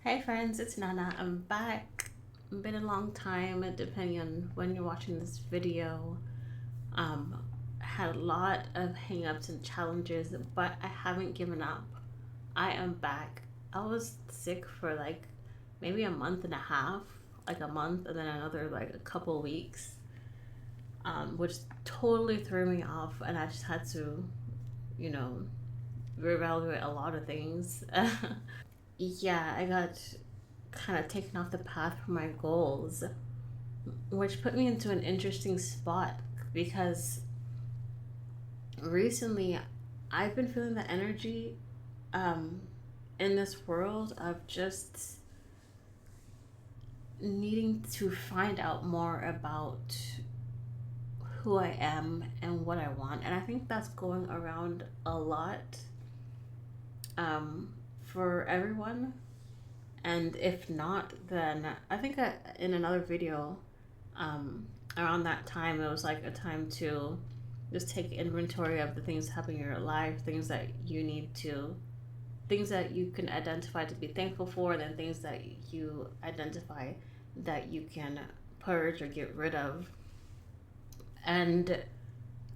Hey friends, it's Nana. I'm back. Been a long time, depending on when you're watching this video. Um, had a lot of hangups and challenges, but I haven't given up. I am back. I was sick for like maybe a month and a half, like a month, and then another like a couple weeks, which totally threw me off, and I just had to, you know, reevaluate a lot of things. Yeah, I got kind of taken off the path for my goals, which put me into an interesting spot because recently I've been feeling the energy um, in this world of just needing to find out more about who I am and what I want. And I think that's going around a lot um, for everyone. And if not, then I think in another video um, around that time, it was like a time to just take inventory of the things happening in your life, things that you can identify to be thankful for, and then things that you identify that you can purge or get rid of. And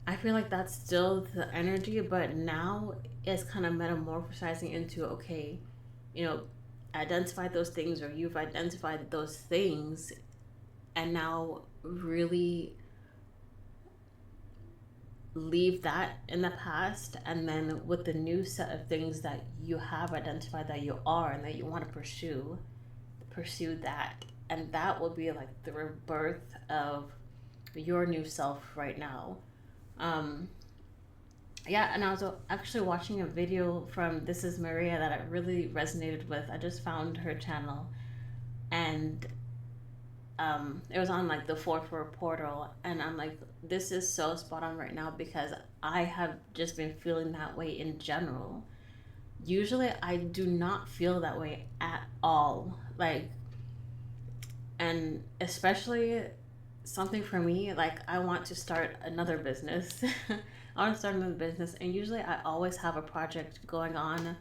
I feel like that's still the energy, but now it's kind of metamorphosizing into okay, you know, identify those things, or you've identified those things, and now really leave that in the past, and then with the new set of things that you have identified that you are and that you want to pursue that, and that will be like the rebirth of your new self right now. um yeah, and I was actually watching a video from This Is Maria that I really resonated with. I just found her channel, and it was on like the 4-4 portal, and I'm like, this is so spot on right now because I have just been feeling that way in general. Usually I do not feel that way at all, like, and especially something for me, like I want to start another business. I want to start another business, and usually I always have a project going on.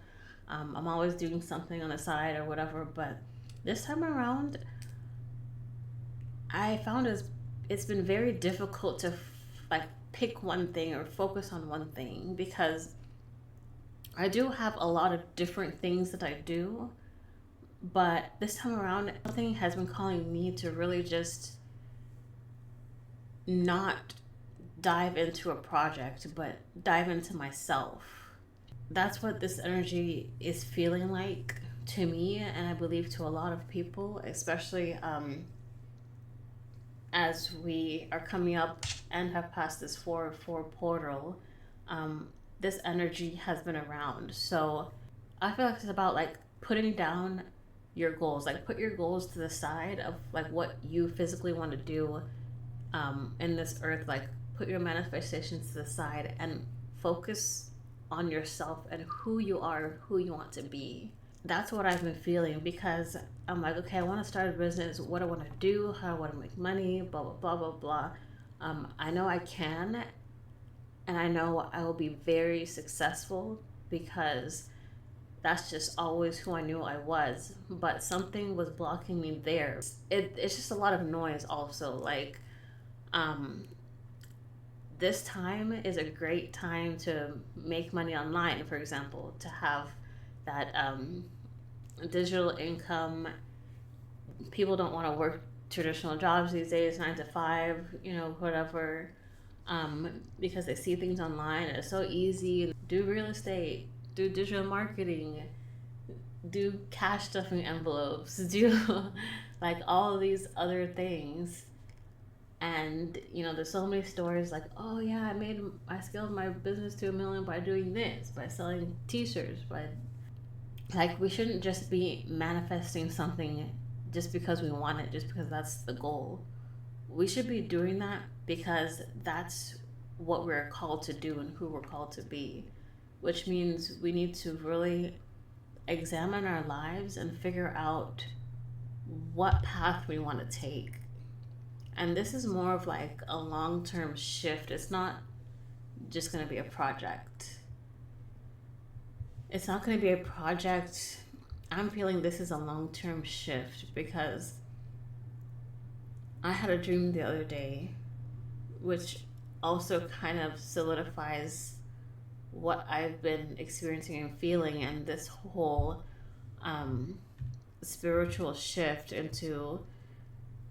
I'm always doing something on the side or whatever, but this time around I found it's been very difficult to like pick one thing or focus on one thing because I do have a lot of different things that I do, but this time around something has been calling me to really just not dive into a project but dive into myself. That's what this energy is feeling like to me, and I believe to a lot of people, especially as we are coming up and have passed this 4-4 portal. um, this energy has been around. So I feel like it's about like putting down your goals, like put your goals to the side of like what you physically want to do in this earth, like put your manifestations to the side and focus on yourself and who you are, who you want to be. That's what I've been feeling because I'm like, okay, I want to start a business. What I want to do, how I want to make money, blah, blah, blah, blah, blah. I know I can, and I know I will be very successful because that's just always who I knew I was. But something was blocking me there. It's just a lot of noise, also. Like, um, this time is a great time to make money online, for example, to have that digital income. People don't want to work traditional jobs these days, 9 to 5, whatever, because they see things online and it's so easy. Do real estate, do digital marketing, do cash stuffing envelopes, do like all of these other things. And there's so many stories like, oh yeah, I scaled my business to 1 million by doing this, by selling t-shirts, by like, we shouldn't just be manifesting something just because we want it, just because that's the goal. We should be doing that because that's what we're called to do and who we're called to be, which means we need to really examine our lives and figure out what path we want to take. And this is more of like a long term shift. It's not just going to be a project. It's not going to be a project I'm feeling this is a long-term shift because I had a dream the other day, which also kind of solidifies what I've been experiencing and feeling, and this whole um, spiritual shift into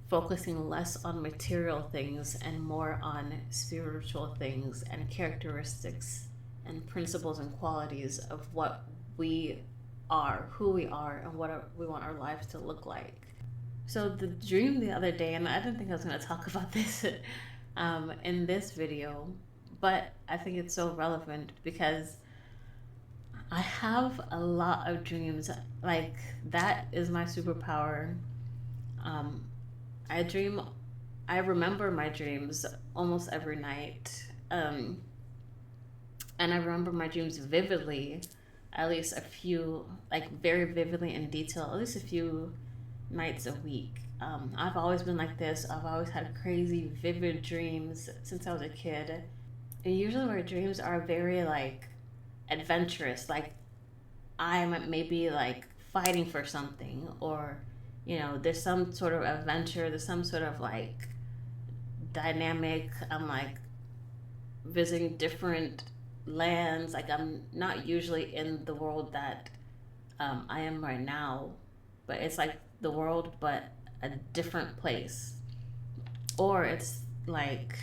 focusing less on material things and more on spiritual things and characteristics and principles and qualities of what we are, who we are, and we want our lives to look like. So the dream the other day, and I didn't think I was going to talk about this in this video, but I think it's so relevant because I have a lot of dreams. Like, that is my superpower. Um, I dream, I remember my dreams almost every night. And I remember my dreams vividly, at least a few, like very vividly in detail, at least a few nights a week. I've always been like this. I've always had crazy, vivid dreams since I was a kid. And usually my dreams are very like adventurous. Like I'm maybe like fighting for something, or there's some sort of adventure, there's some sort of like dynamic. I'm like visiting different lands. Like I'm not usually in the world that I am right now, but it's like the world, but a different place. Or it's like,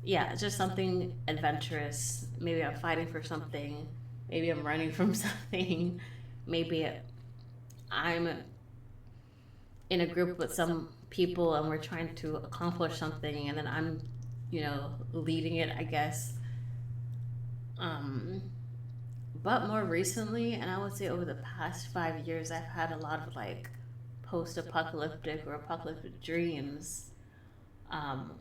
yeah, it's just something adventurous. Maybe I'm fighting for something. Maybe I'm running from something. Maybe I'm in a group with some people and we're trying to accomplish something, and then I'm, leading it, I guess. Um, but more recently, and I would say over the past 5 years, I've had a lot of like post apocalyptic or apocalyptic dreams,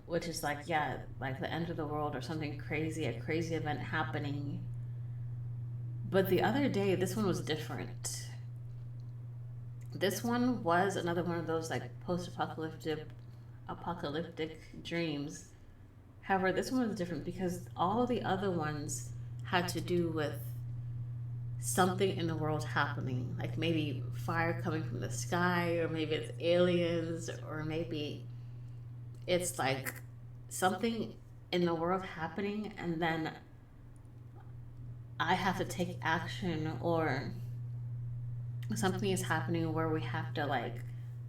which is like, yeah, like the end of the world or something crazy, a crazy event happening. But the other day, this one was different. This one was another one of those like apocalyptic dreams. However, this one was different because all the other ones had to do with something in the world happening, like maybe fire coming from the sky, or maybe it's aliens, or maybe it's like something in the world happening, and then I have to take action, or something is happening where we have to like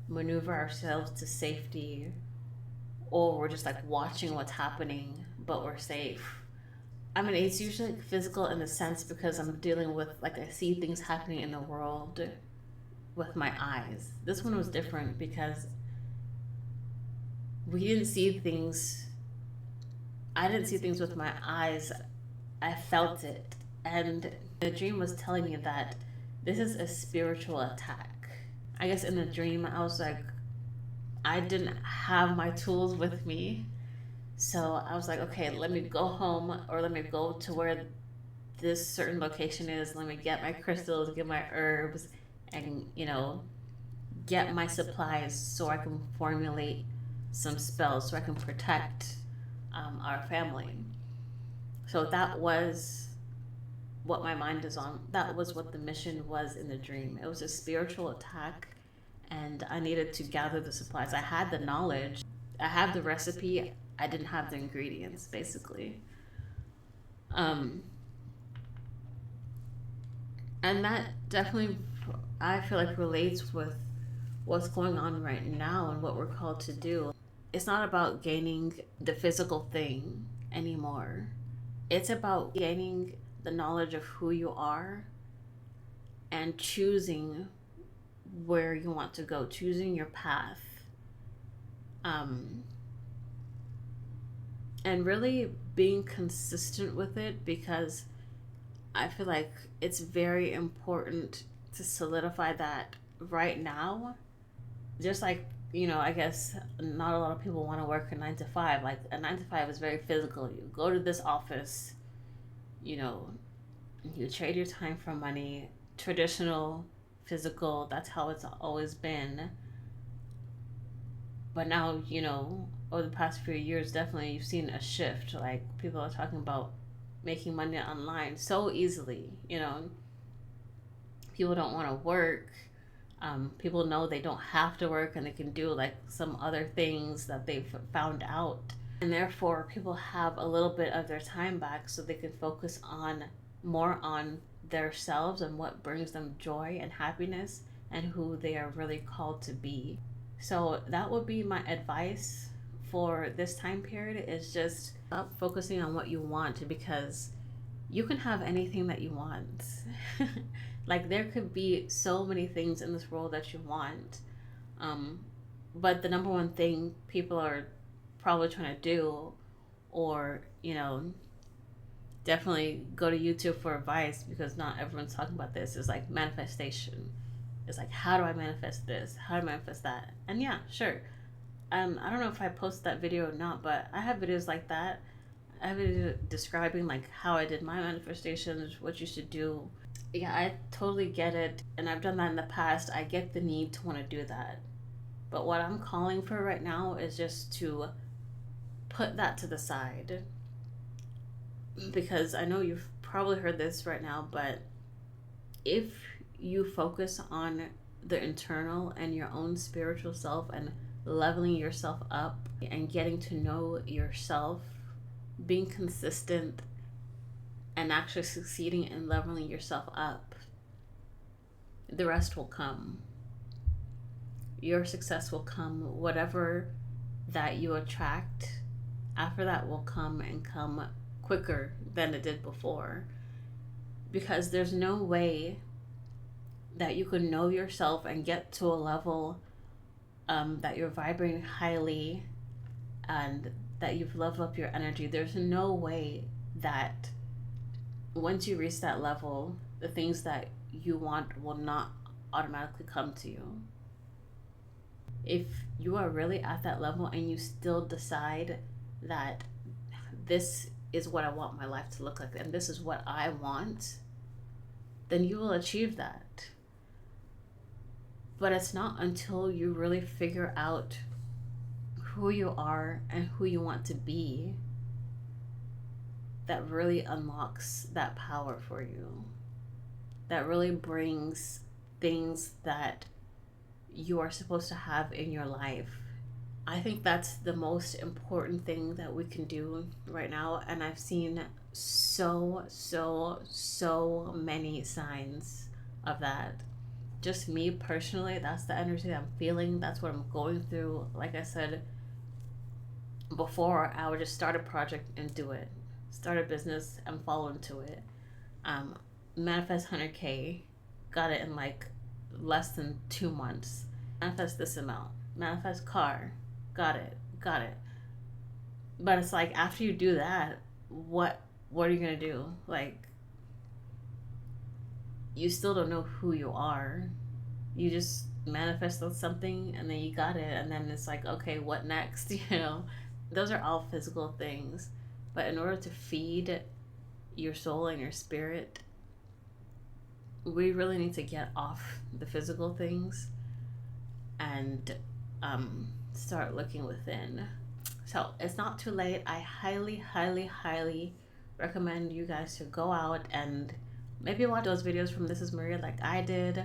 maneuver ourselves to safety, or we're just like watching what's happening, but we're safe. I mean, it's usually like physical in the sense because I'm dealing with like I see things happening in the world with my eyes. This one was different because we didn't see things. I didn't see things with my eyes. I felt it. And the dream was telling me that this is a spiritual attack. I guess in the dream, I was like, I didn't have my tools with me. So I was like, okay, let me go home, or let me go to where this certain location is. Let me get my crystals, get my herbs, and, get my supplies so I can formulate some spells so I can protect our family. So that was what my mind is on. That was what the mission was in the dream. It was a spiritual attack, and I needed to gather the supplies. I had the knowledge, I had the recipe, I didn't have the ingredients, basically. Um, and that definitely, I feel like, relates with what's going on right now and what we're called to do. It's not about gaining the physical thing anymore. It's about gaining the knowledge of who you are and choosing where you want to go, choosing your path. Um, and really being consistent with it, because I feel like it's very important to solidify that right now. Just like, I guess not a lot of people want to work a 9 to 5. Like a 9 to 5 is very physical. You go to this office, you know, you trade your time for money, traditional, physical, that's how it's always been. But now, over the past few years, definitely you've seen a shift. Like people are talking about making money online so easily, People don't want to work. People know they don't have to work and they can do like some other things that they've found out. And therefore, people have a little bit of their time back so they can focus on more on themselves and what brings them joy and happiness and who they are really called to be. So that would be my advice for this time period, is just stop focusing on what you want, because you can have anything that you want. Like, there could be so many things in this world that you want. But the number one thing people are probably trying to do, or, definitely go to YouTube for advice, because not everyone's talking about this, is like manifestation. It's like, how do I manifest this? How do I manifest that? And yeah, sure. I don't know if I posted that video or not, but I have videos like that. I have a video describing like how I did my manifestations, what you should do. Yeah, I totally get it. And I've done that in the past. I get the need to want to do that. But what I'm calling for right now is just to put that to the side. Because I know you've probably heard this right now, but if you focus on the internal and your own spiritual self and leveling yourself up and getting to know yourself, being consistent and actually succeeding in leveling yourself up, the rest will come. Your success will come. Whatever that you attract after that will come, and come quicker than it did before. Because there's no way that you can know yourself and get to a level that you're vibrating highly and that you've leveled up your energy. There's no way that once you reach that level, the things that you want will not automatically come to you. If you are really at that level and you still decide that this is what I want my life to look like and this is what I want, then you will achieve that. But it's not until you really figure out who you are and who you want to be that really unlocks that power for you. That really brings things that you are supposed to have in your life. I think that's the most important thing that we can do right now. And I've seen so many signs of that. Just me personally, that's the energy that I'm feeling. That's what I'm going through. Like I said before, I would just start a project and do it. Start a business and fall into it. Manifest 100K. Got it in like less than 2 months. Manifest this amount. Manifest car. Got it. But it's like, after you do that, what are you gonna do? Like, you still don't know who you are. You just manifested something and then you got it, and then it's like, okay, what next? Those are all physical things. But in order to feed your soul and your spirit, we really need to get off the physical things and start looking within. So it's not too late. I highly recommend you guys to go out and maybe watch those videos from This Is Maria like I did,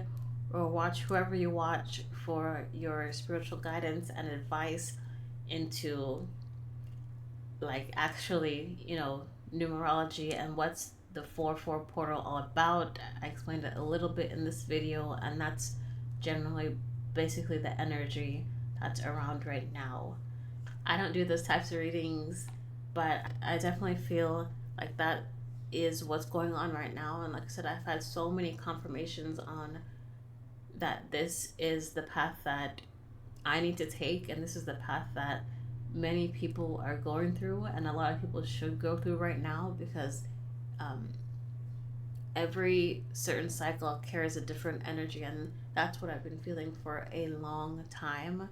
or watch whoever you watch for your spiritual guidance and advice into like actually, numerology and what's the 4-4 portal all about. I explained it a little bit in this video, and that's generally basically the energy that's around right now. I don't do those types of readings, but I definitely feel like that is what's going on right now. And like I said, I've had so many confirmations on that this is the path that I need to take, and this is the path that many people are going through, and a lot of people should go through right now, because every certain cycle carries a different energy, and that's what I've been feeling for a long time.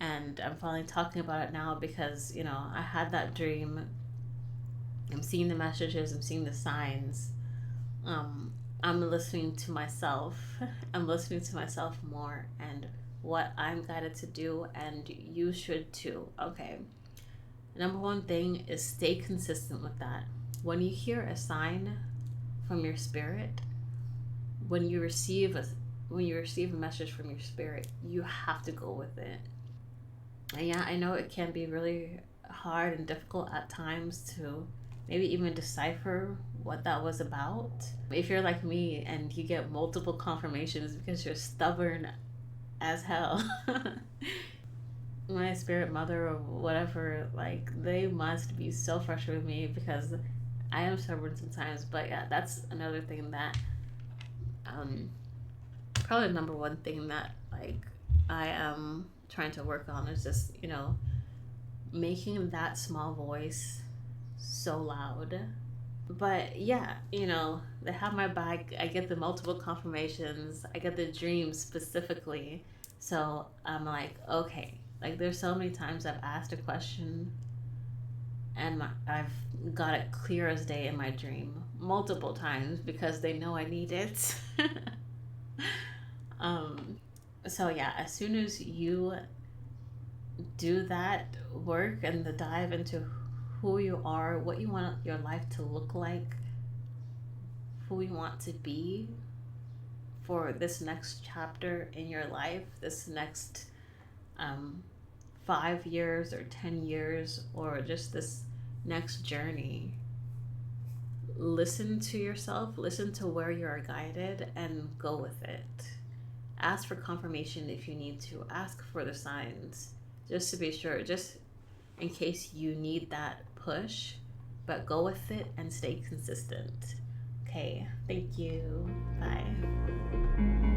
And I'm finally talking about it now because, I had that dream. I'm seeing the messages, I'm seeing the signs. I'm listening to myself. I'm listening to myself more and what I'm guided to do, and you should too. Okay. Number one thing is stay consistent with that. When you hear a sign from your spirit, when you receive a message from your spirit, you have to go with it. And yeah, I know it can be really hard and difficult at times to maybe even decipher what that was about. If you're like me and you get multiple confirmations because you're stubborn as hell, my spirit mother or whatever, like they must be so frustrated with me because I am stubborn sometimes. But yeah, that's another thing that um probably the number one thing that like I am trying to work on is just, making that small voice so loud. But yeah, they have my back. I get the multiple confirmations. I get the dreams specifically. So I'm like, okay. Like there's so many times I've asked a question and I've got it clear as day in my dream multiple times because they know I need it. um, so yeah, as soon as you do that work and the dive into who you are, what you want your life to look like, who you want to be for this next chapter in your life, this next um, 5 years or 10 years, or just this next journey, listen to yourself, listen to where you are guided, and go with it. Ask for confirmation if you need to, ask for the signs just to be sure, just in case you need that push, but go with it and stay consistent. Okay, thank you. Bye.